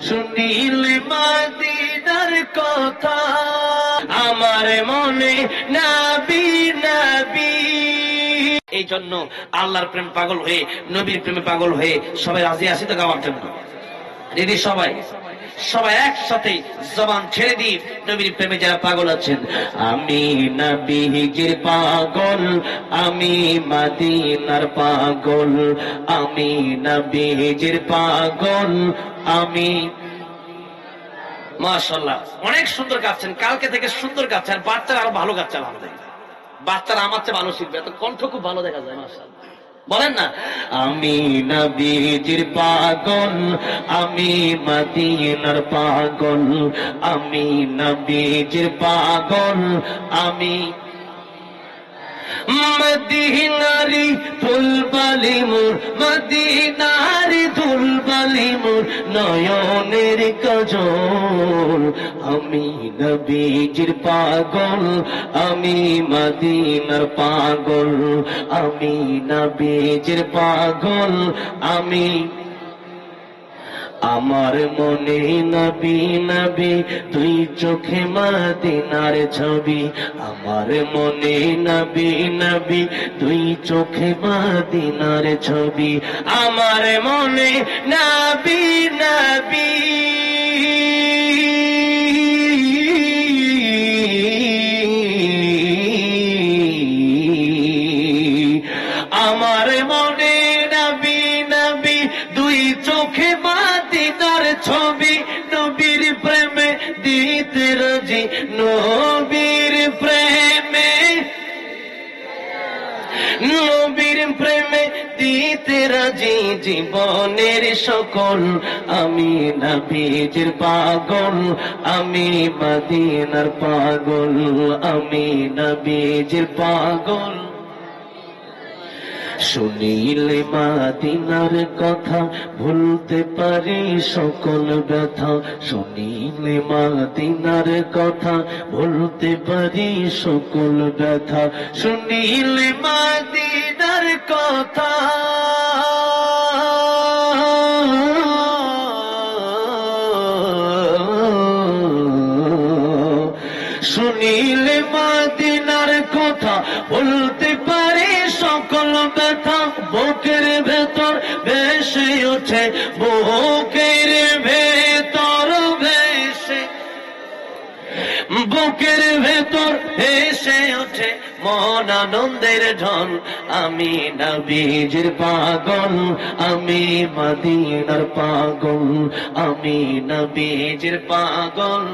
শুনিলে মদিনার কথা আমার মনে নবী নবী। এই জন্য আল্লাহর প্রেম পাগল হয়ে নবীর প্রেমে পাগল হয়ে সবাই রাজি আছি তো গাওয়ার জন্য। যদি সবাই একসাথে জবান ছেড়ে দিই নবীর প্রেমে যারা পাগল আছেন। আমি নবীজির পাগল, আমি মদিনার পাগল, আমি নবীজির পাগল, আমি। মাশাআল্লাহ, অনেক সুন্দর গাচ্ছেন, কালকে থেকে সুন্দর গাচ্ছেন। আর বাচ্চারা আরো ভালো গাচ্ছে আমাদের, বাচ্চারা আমার চেয়ে ভালো শিখবে, এত কণ্ঠ খুব ভালো দেখা যায়। মাশাআল্লাহ, বলেন না, আমি নবীজির পাগল, আমি মদিনার পাগল, আমি নবীজির পাগল, আমি মদিনারি দুলবালি মোর, মদিনারি দুলবালি মোর নয়নের কাজল। আমি নবীজির পাগল, আমি মদিনার পাগল, আমি নবীজির পাগল, আমি। আমার মনে নবী নবী তুই চোখে মদিনার ছবি, আমার মনে নবী নবী তুই চোখে মদিনার ছবি, আমার মনে নবী নবী। আমার মনে নবী নবী দুই চোখে মদিনার ছবি, নবীর প্রেমে দিতে রাজি, নবীর প্রেমে, নবীর প্রেমে দিতে রাজি জীবনের সকল। আমি নবীজির পাগল, আমি মদিনার পাগল, আমি নবীজির পাগল। শুনিলে মদিনার কথা ভুলতে পারি সকল ব্যথা, শুনিলে মদিনার কথা ভুলতে পারি সকল ব্যথা, শুনিলে মদিনার কথা শুনিলে মদিনার কথা বলতে পারে সকল ব্যথা, বুকের ভেতর ভেসে ওঠে, বুকের ভেতর ভেসে, বুকের ভেতর ভেসে ওঠে মন আনন্দের ঢল। আমি নবীজির পাগল, আমি মদিনার পাগল, আমি নবীজির পাগল।